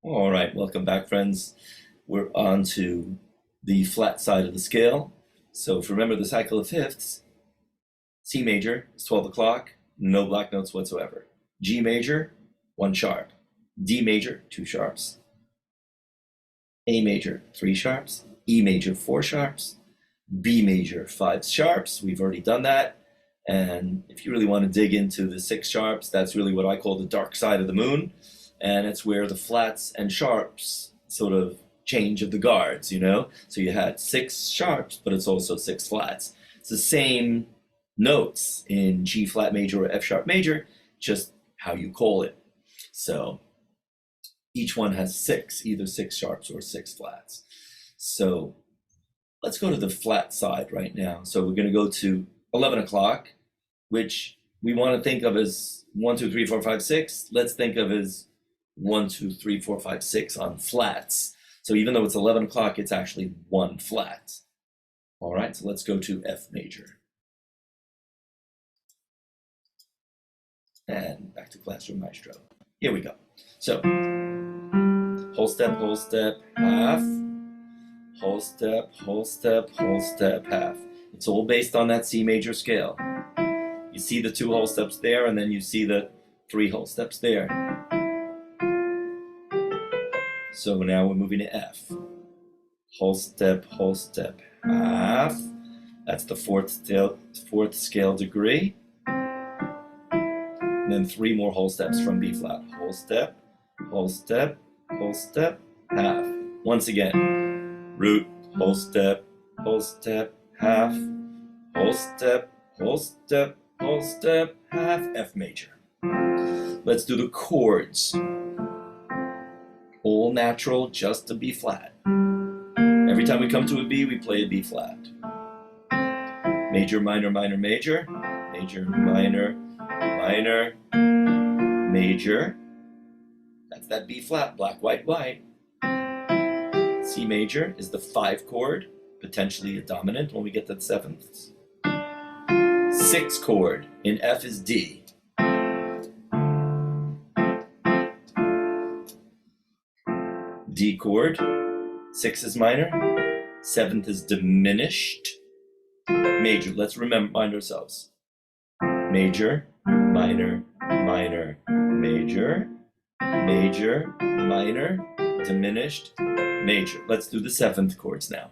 All right, welcome back, friends. We're on to the flat side of the scale. So if you remember the cycle of fifths, C major is 12 o'clock, no black notes whatsoever. G major, 1 sharp. D major, 2 sharps. A major, 3 sharps. E major, 4 sharps. B major, 5 sharps. We've already done that. And if you really want to dig into the 6 sharps, that's really what I call the dark side of the moon. And it's where the flats and sharps sort of change of the guards, you know? So you had 6 sharps, but it's also 6 flats. It's the same notes in G flat major or F sharp major, just how you call it. So each one has 6, either 6 sharps or 6 flats. So let's go to the flat side right now. So we're going to go to 11 o'clock, which we want to think of as 1, 2, 3, 4, 5, 6. Let's think of as 1, 2, 3, 4, 5, 6 on flats. So even though it's 11 o'clock, it's actually 1 flat. All right, so let's go to F major. And back to Classroom Maestro. Here we go. So whole step, half. Whole step, whole step, whole step, half. It's all based on that C major scale. You see the 2 whole steps there, and then you see the 3 whole steps there. So now we're moving to F. Whole step, half. That's the fourth scale degree. And then 3 more whole steps from B flat. Whole step, whole step, whole step, half. Once again, root, whole step, half. Whole step, whole step, whole step, half, F major. Let's do the chords. All natural, just a B flat. Every time we come to a B, we play a B flat. Major, minor, minor, major. Major, minor, minor, major. That's that B flat, black, white, white. C major is the 5 chord, potentially a dominant when we get to the 7ths. 6 chord in F is D. D chord, 6 is minor, 7th is diminished. Major, let's remind ourselves. Major, minor, minor, major, major, minor, diminished, major. Let's do the 7th chords now.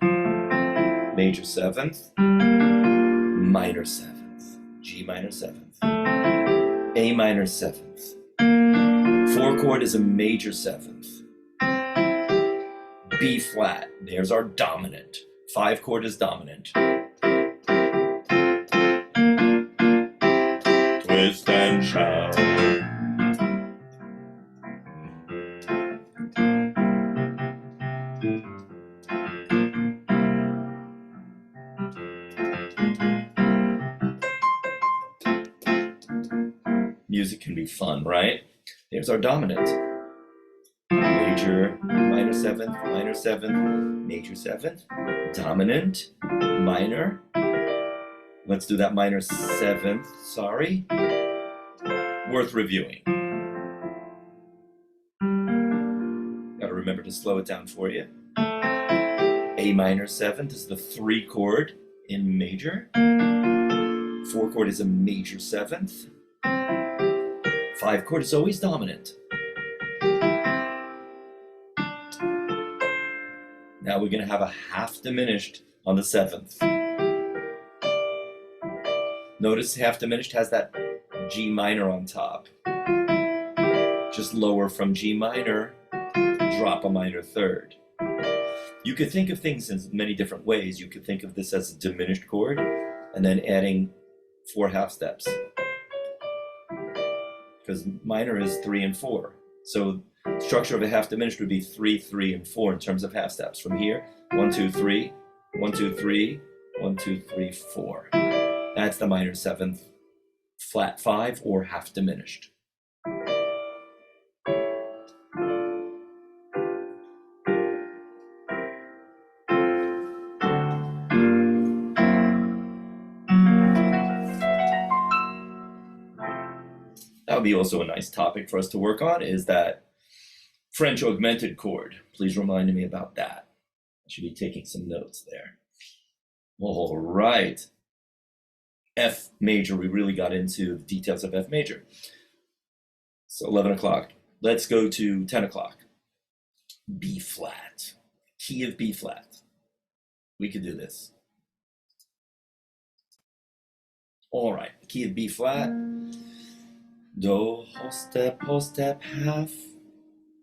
Major 7th, minor 7th, G minor 7th, A minor 7th. 4 chord is a major 7th. B flat, there's our dominant. 5 chord is dominant. Twist and shout. Music can be fun, right? There's our dominant. Major, minor 7th, major 7th, dominant, minor. Let's do that minor 7th, sorry. Worth reviewing. Gotta remember to slow it down for you. A minor 7th is the 3 chord in major. 4 chord is a major 7th. 5 chord is always dominant. Now we're going to have a half diminished on the 7th. Notice half diminished has that G minor on top. Just lower from G minor, drop a minor 3rd. You could think of things in many different ways. You could think of this as a diminished chord and then adding 4 half steps. Because minor is 3 and 4. So structure of a half diminished would be 3, 3, and 4 in terms of half steps. From here, 1, 2, 3, 1, 2, 3, 1, 2, 3, 4. That's the minor 7th, flat 5, or half diminished. That would be also a nice topic for us to work on, is that French augmented chord. Please remind me about that. I should be taking some notes there. All right. F major, we really got into the details of F major. So 11 o'clock. Let's go to 10 o'clock. B flat. Key of B flat. We could do this. All right, key of B flat. Do, whole step, half.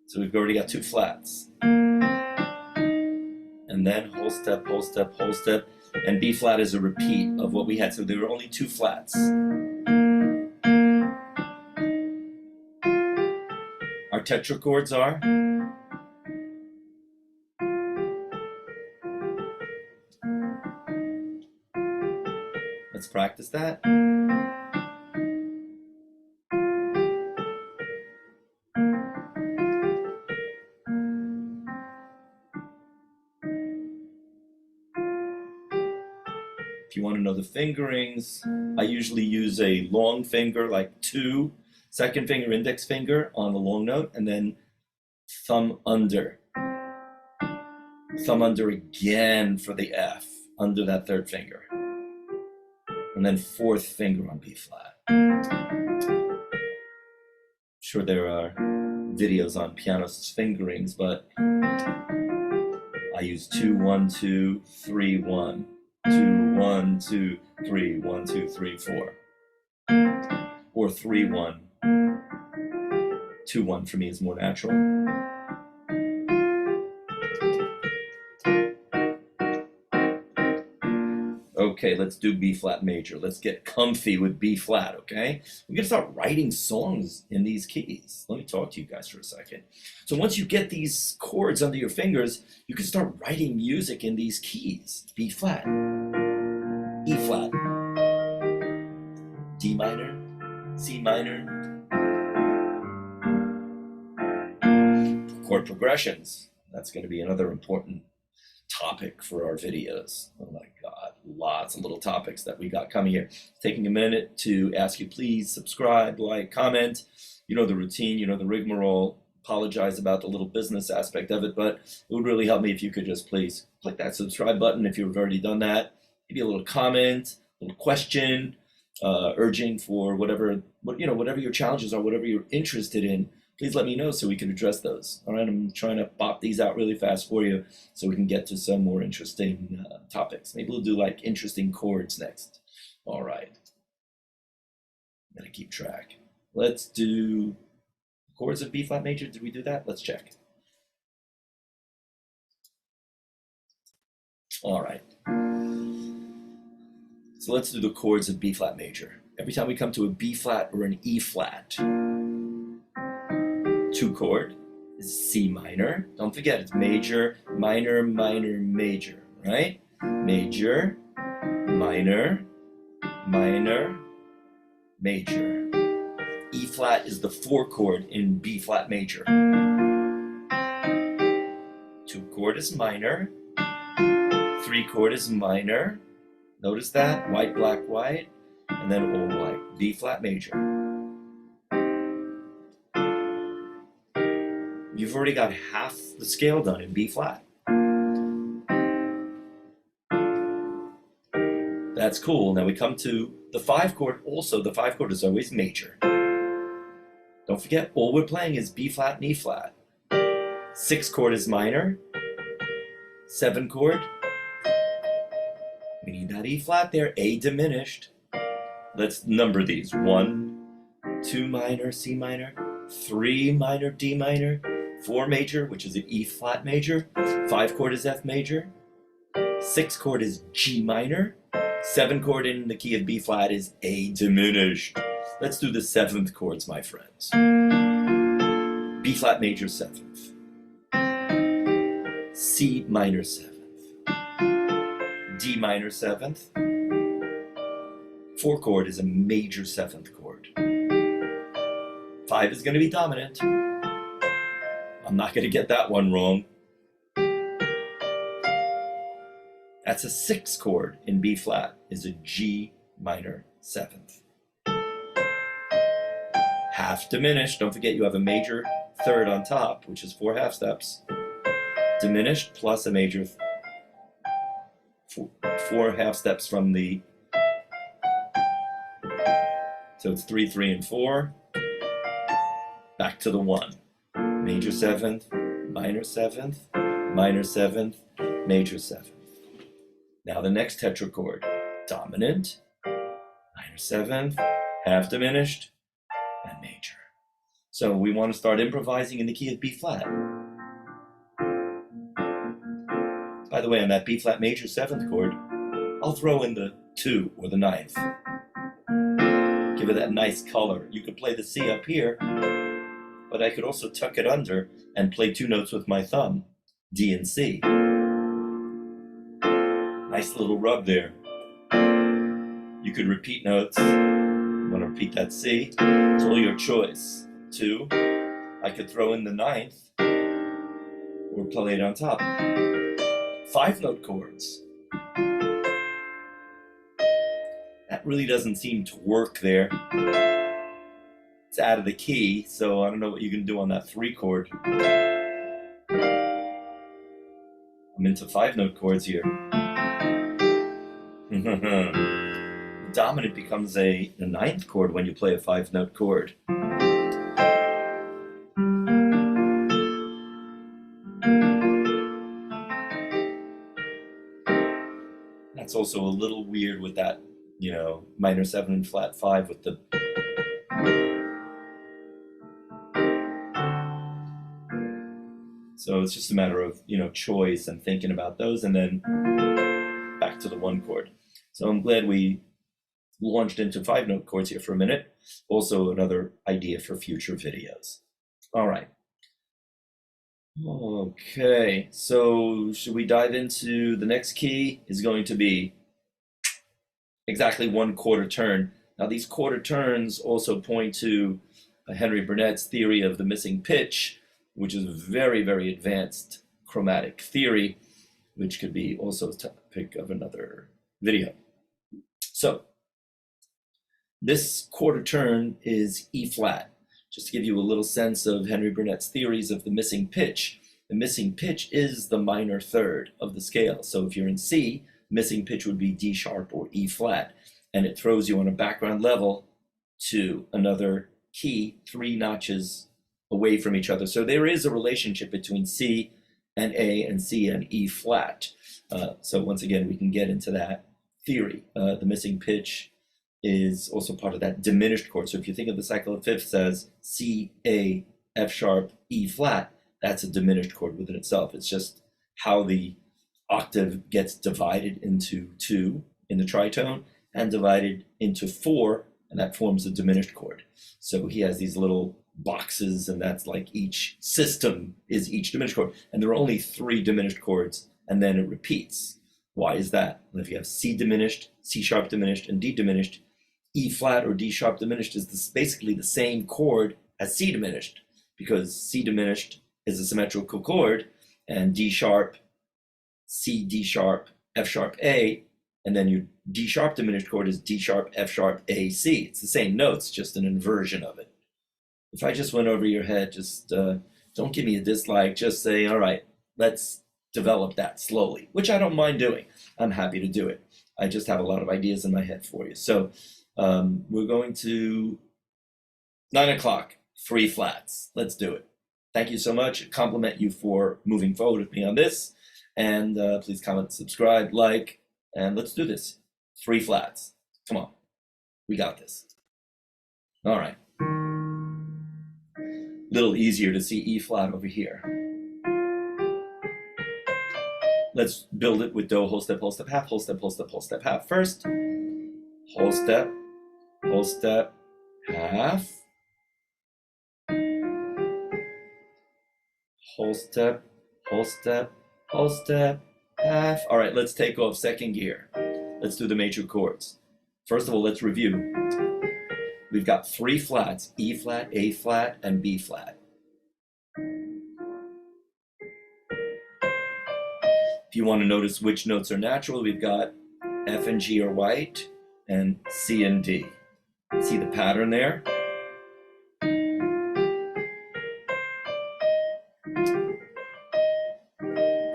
So we've already got two flats. And then whole step, whole step, whole step. And B flat is a repeat of what we had. So there were only two flats. Our tetrachords are let's practice that. If you want to know the fingerings, I usually use a long finger, like 2, second finger, index finger on the long note, and then thumb under. Thumb under again for the F, under that third finger. And then fourth finger on B flat. I'm sure there are videos on pianists' fingerings, but I use 2, 1, 2, 3, 1. 2, 1, 2, 3, 1, 2, 3, 4. Or 3, 1. 2, 1 for me is more natural. Okay, let's do B flat major. Let's get comfy with B flat, okay? We're gonna start writing songs in these keys. Let me talk to you guys for a second. So once you get these chords under your fingers, you can start writing music in these keys. B flat, E flat, D minor, C minor. Chord progressions. That's gonna be another important topic for our videos. Oh my God, lots of little topics that we got coming here. Taking a minute to ask you, please subscribe, like, comment. You know the routine, you know the rigmarole. Apologize about the little business aspect of it, but it would really help me if you could just please click that subscribe button if you've already done that. Maybe a little comment, a little question, urging for whatever your challenges are, whatever you're interested in. Please let me know so we can address those. All right, I'm trying to pop these out really fast for you so we can get to some more interesting topics. Maybe we'll do like interesting chords next. All right, I'm gonna keep track. Let's do chords of B flat major. Did we do that? Let's check. All right. So let's do the chords of B flat major. Every time we come to a B flat or an E flat, 2 chord is C minor. Don't forget, it's major, minor, minor, major, right? Major, minor, minor, major. E flat is the 4 chord in B flat major. 2 chord is minor. 3 chord is minor. Notice that, white, black, white, and then all white. B flat major. You've already got half the scale done in B flat. That's cool. Now we come to the 5 chord. Also, the 5 chord is always major. Don't forget, all we're playing is B flat and E flat. 6 chord is minor. 7 chord. We need that E flat there, A diminished. Let's number these. 1, 2 minor, C minor. 3 minor, D minor. 4 major, which is an E flat major. 5 chord is F major. 6 chord is G minor. 7 chord in the key of B flat is A diminished. Let's do the 7th chords, my friends. B flat major 7th. C minor 7th. D minor 7th. 4 chord is a major 7th chord. 5 is going to be dominant. I'm not going to get that one wrong. That's a 6 chord in B flat, is a G minor 7th. Half diminished. Don't forget you have a major third on top, which is 4 half steps, diminished plus a major, 4 half steps from the, so it's 3, 3, and 4, back to the 1. Major 7th, minor 7th, minor 7th, major 7th. Now the next tetrachord, dominant, minor 7th, half diminished, and major. So we want to start improvising in the key of B flat. By the way, on that B flat major 7th chord, I'll throw in the 2 or the 9th. Give it that nice color. You could play the C up here, but I could also tuck it under and play 2 notes with my thumb, D and C. Nice little rub there. You could repeat notes. You want to repeat that C? It's all your choice. 2. I could throw in the 9th or play it on top. 5-note chords. That really doesn't seem to work there. It's out of the key, so I don't know what you can do on that 3 chord. I'm into 5-note chords here. The dominant becomes a 9th chord when you play a 5-note chord. That's also a little weird with that, you know, minor 7 and flat 5 with the. So it's just a matter of, you know, choice and thinking about those, and then back to the 1 chord. So I'm glad we launched into 5-note chords here for a minute. Also another idea for future videos. All right. Okay, so should we dive into the next key? Is going to be exactly 1 quarter turn. Now these quarter turns also point to Henry Burnett's theory of the missing pitch, which is a very, very advanced chromatic theory, which could be also a topic of another video. So this quarter turn is E flat. Just to give you a little sense of Henry Burnett's theories of the missing pitch. The missing pitch is the minor third of the scale. So if you're in C, missing pitch would be D sharp or E flat. And it throws you on a background level to another key 3 notches away from each other. So there is a relationship between C and A and C and E flat. So once again, we can get into that theory. The missing pitch is also part of that diminished chord. So if you think of the cycle of fifths as C, A, F sharp, E flat, that's a diminished chord within itself. It's just how the octave gets divided into 2 in the tritone and divided into 4, and that forms a diminished chord. So he has these little boxes, and that's like each system is each diminished chord. And there are only 3 diminished chords, and then it repeats. Why is that? Well, if you have C diminished, C sharp diminished, and D diminished, E flat or D sharp diminished is basically the same chord as C diminished, because C diminished is a symmetrical chord, and D sharp, C, D sharp, F sharp, A, and then your D sharp diminished chord is D sharp, F sharp, A, C. It's the same notes, just an inversion of it. If I just went over your head, just don't give me a dislike, just say, all right, let's develop that slowly, which I don't mind doing. I'm happy to do it. I just have a lot of ideas in my head for you. So we're going to 9 o'clock, 3 flats. Let's do it. Thank you so much. I compliment you for moving forward with me on this. And please comment, subscribe, like, and let's do this. 3 flats. Come on. We got this. All right. Little easier to see E flat over here. Let's build it with do, whole step, half, whole step, whole step, whole step, half first. Whole step, half. Whole step, whole step, whole step, half. All right, let's take off second gear. Let's do the major chords. First of all, let's review. We've got 3 flats, E flat, A flat, and B flat. If you want to notice which notes are natural, we've got F and G are white, and C and D. See the pattern there?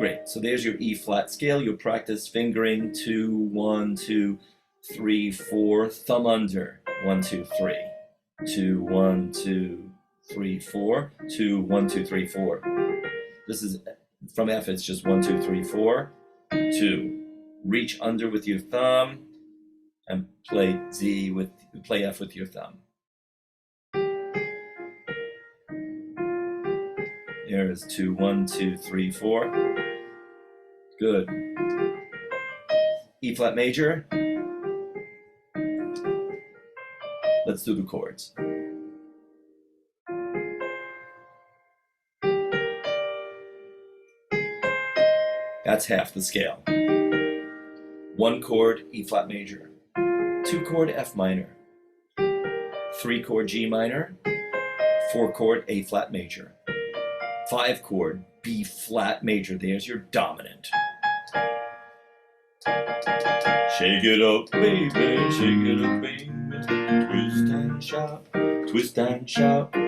Great, so there's your E flat scale. You'll practice fingering 2, 1, 2, 3, 4, thumb under, 1, 2, 3, 2, 1, 2, 3, 4, 2, 1, 2, 3, 4. This is from F, it's just 1, 2, 3, 4, 2. Reach under with your thumb and play F with your thumb. There is 2, 1, 2, 3, 4. Good. E flat major. Let's do the chords. That's half the scale. 1 chord E flat major, 2 chord F minor, 3 chord G minor, 4 chord A flat major, 5 chord B flat major. There's your dominant. Shake it up, baby, shake it up, baby. Twist and shout, twist and shout. I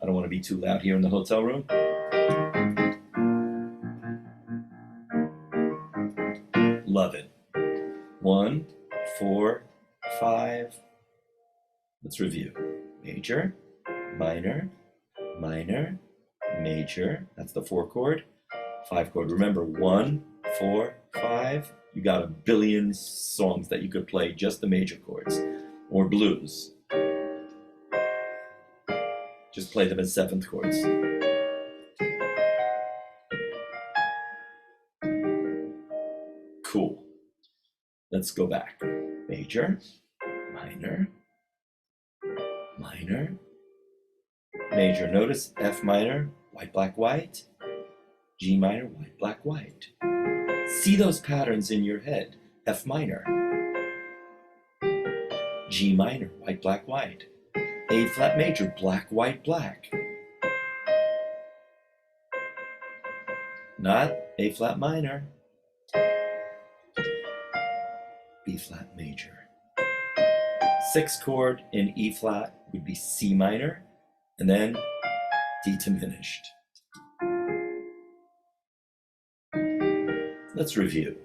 don't want to be too loud here in the hotel room. Love it. 1, 4, 5. Let's review. Major, minor, minor, major. That's the 4 chord. 5 chord. Remember, 1, 4, 5. You got a billion songs that you could play just the major chords or blues. Just play them as 7th chords. Cool. Let's go back. Major, minor, minor, major. Notice F minor, white, black, white. G minor, white, black, white. See those patterns in your head. F minor, G minor, white, black, white. A flat major, black, white, black. Not A flat minor. B flat major. 6th chord in E flat would be C minor, and then D diminished. Let's review.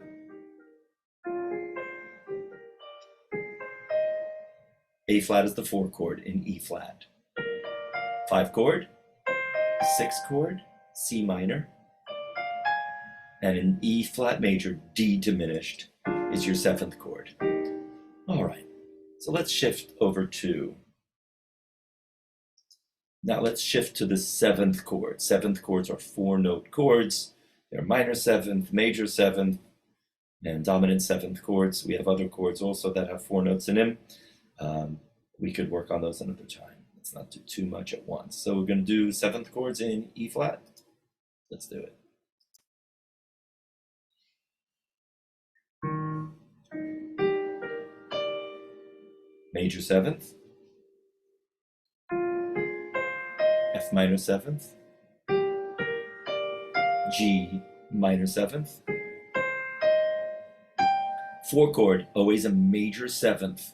A flat is the 4 chord in E flat. 5 chord, 6th chord, C minor, and in E flat major, D diminished is your 7th chord. All right, so let's shift over to, now let's shift to the 7th chord. 7th chords are 4-note chords. They're minor 7th, major 7th, and dominant 7th chords. We have other chords also that have 4 notes in them. We could work on those another time. Let's not do too much at once. So we're going to do 7th chords in E flat. Let's do it. Major 7th, F minor 7th, G minor 7th, 4 chord, always a major 7th.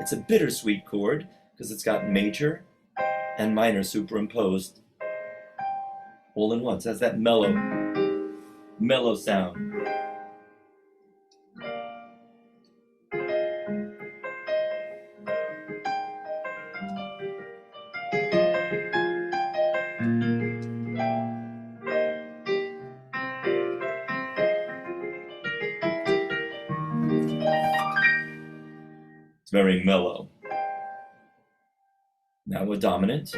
It's a bittersweet chord because it's got major and minor superimposed all in one. So it has that mellow sound. It's very mellow. Now a dominant.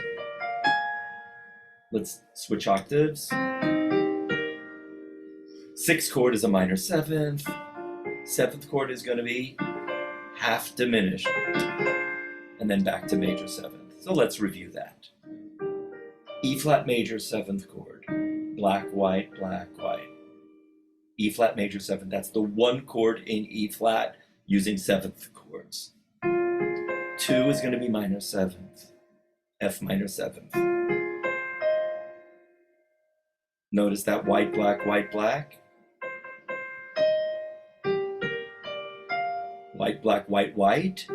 Let's switch octaves. 6th chord is a minor 7th. 7th chord is going to be half diminished. And then back to major 7th. So let's review that. E flat major 7th chord. Black, white, black, white. E flat major 7th. That's the 1 chord in E flat using 7th chords. 2 is going to be minor 7th. F minor 7th. Notice that white, black, white, black. White, black, white, white.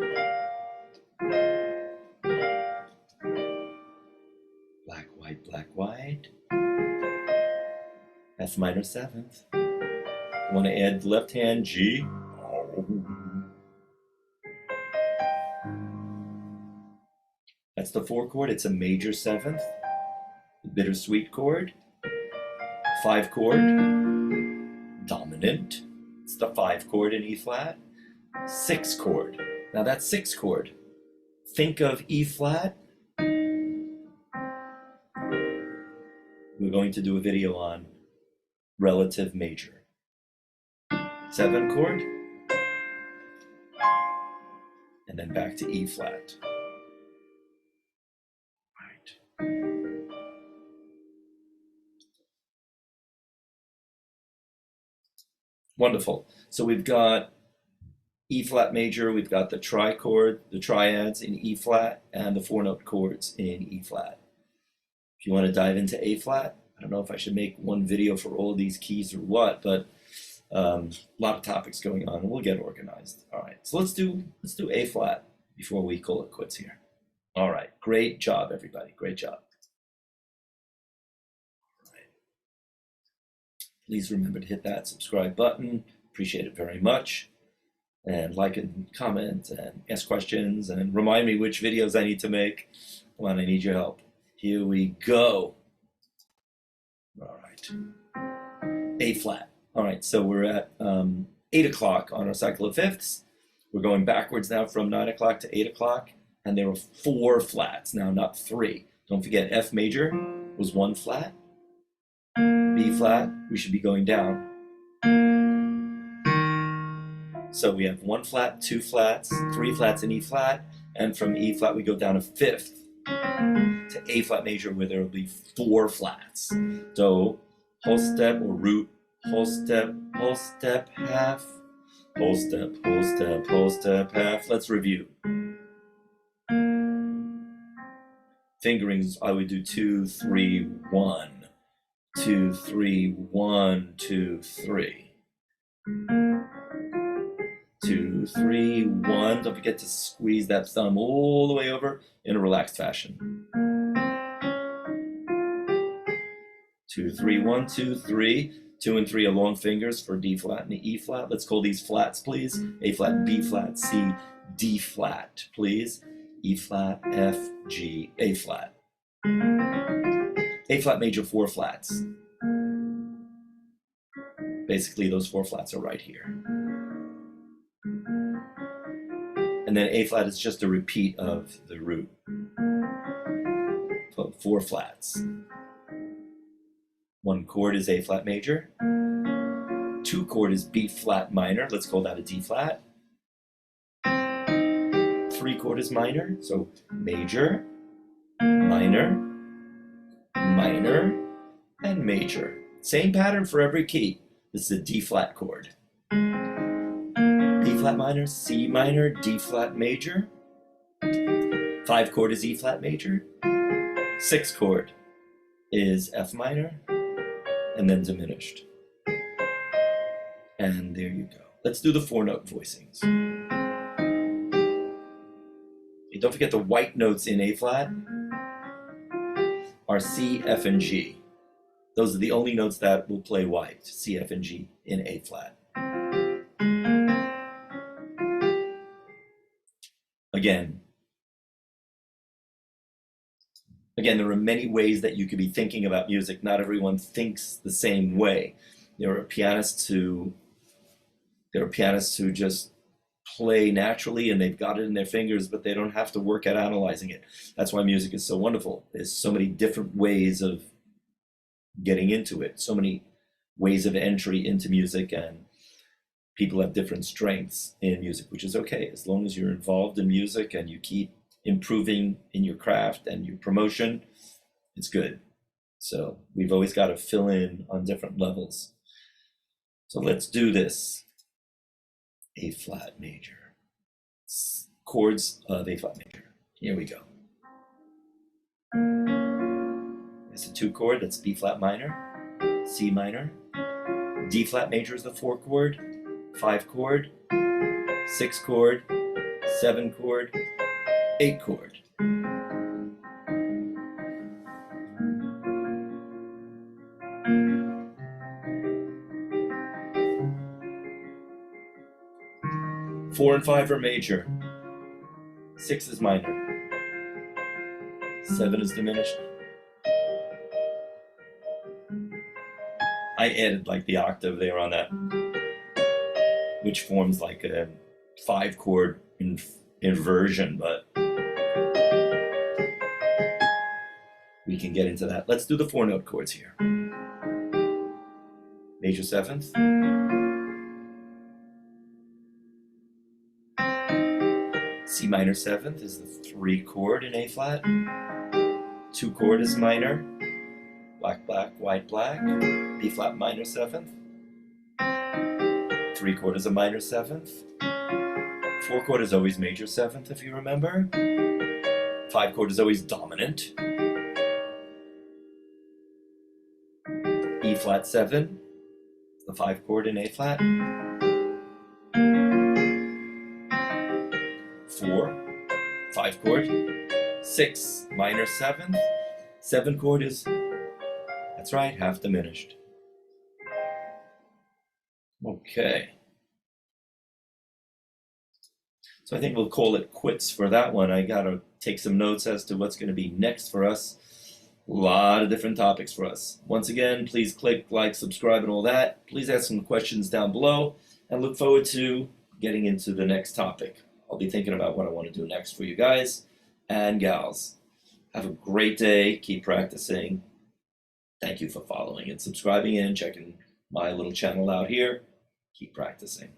Black, white, White, black, white. F minor 7th. Want to add the left hand, G. That's the 4 chord. It's a major 7th. The bittersweet chord. 5 chord. Dominant. It's the 5 chord in E flat. 6 chord. Now that's 6 chord. Think of E flat. We're going to do a video on relative major. 7 chord. And then back to E flat. Right. Wonderful. So we've got E flat major, we've got the trichord, the triads in E flat, and the 4-note chords in E flat. If you want to dive into A flat, I don't know if I should make one video for all of these keys or what, but a lot of topics going on, and we'll get organized. All right, so let's do A flat before we call it quits here. All right, great job, everybody. Great job. All right. Please remember to hit that subscribe button. Appreciate it very much. And like and comment and ask questions and remind me which videos I need to make. Come on, I need your help. Here we go. All right. A flat. All right, so we're at 8 o'clock on our cycle of fifths. We're going backwards now from 9 o'clock to 8 o'clock. And there were 4 flats now, not 3. Don't forget F major was 1 flat. B flat, we should be going down. So we have 1 flat, 2 flats, 3 flats in E flat, and from E flat we go down a 5th to A flat major where there will be 4 flats. So whole step or root, whole step, half, whole step, half. Let's review. Fingerings, I would do 2, 3, 1, 2, 3, 1, 2, 3. 2, 3, 1. Don't forget to squeeze that thumb all the way over in a relaxed fashion. 2, 3, 1, 2, 3. 2 and 3 are long fingers for D flat and E flat. Let's call these flats, please. A flat, B flat, C, D flat, please. E flat, F, G, A flat. A flat major 4 flats. Basically, those 4 flats are right here. And then A flat is just a repeat of the root. 4 flats. 1 chord is A flat major. 2 chord is B flat minor. Let's call that a D flat. 3 chord is minor. So major, minor, minor, and major. Same pattern for every key. This is a D flat chord. B flat minor, C minor, D flat major. 5 chord is E flat major. 6 chord is F minor, and then diminished. And there you go. Let's do the 4-note voicings. Okay, don't forget the white notes in A flat are C, F, and G. Those are the only notes that will play white, C, F, and G in A flat. Again, there are many ways that you could be thinking about music. Not everyone thinks the same way. There are pianists who just play naturally and they've got it in their fingers, but they don't have to work at analyzing it. That's why music is so wonderful. There's so many different ways of getting into it, so many ways of entry into music, and people have different strengths in music, which is okay. As long as you're involved in music and you keep improving in your craft and your promotion, it's good. So we've always got to fill in on different levels. So let's do this. A flat major. Chords of A flat major. Here we go. It's a 2 chord, that's B flat minor, C minor. D flat major is the 4 chord, 5 chord, 6 chord, 7 chord, 8 chord. 4 and 5 are major. 6 is minor. 7 is diminished. I added like the octave there on that, which forms like a 5 chord inversion, but we can get into that. Let's do the 4 note chords here. Major 7th. C minor 7th is the 3 chord in A flat. 2 chord is minor. Black, black, white, black. B flat minor 7th. 3 chord is a minor 7th. 4 chord is always major 7th, if you remember. 5 chord is always dominant. E flat 7, the 5 chord in A flat. 4, 5 chord. 6, minor 7th. 7 chord is, that's right, half diminished. Okay. So I think we'll call it quits for that one. I gotta take some notes as to what's gonna be next for us. A lot of different topics for us. Once again, please click like, subscribe, and all that. Please ask some questions down below, and look forward to getting into the next topic. I'll be thinking about what I want to do next for you guys and gals. Have a great day. Keep practicing. Thank you for following and subscribing and checking my little channel out here. Keep practicing.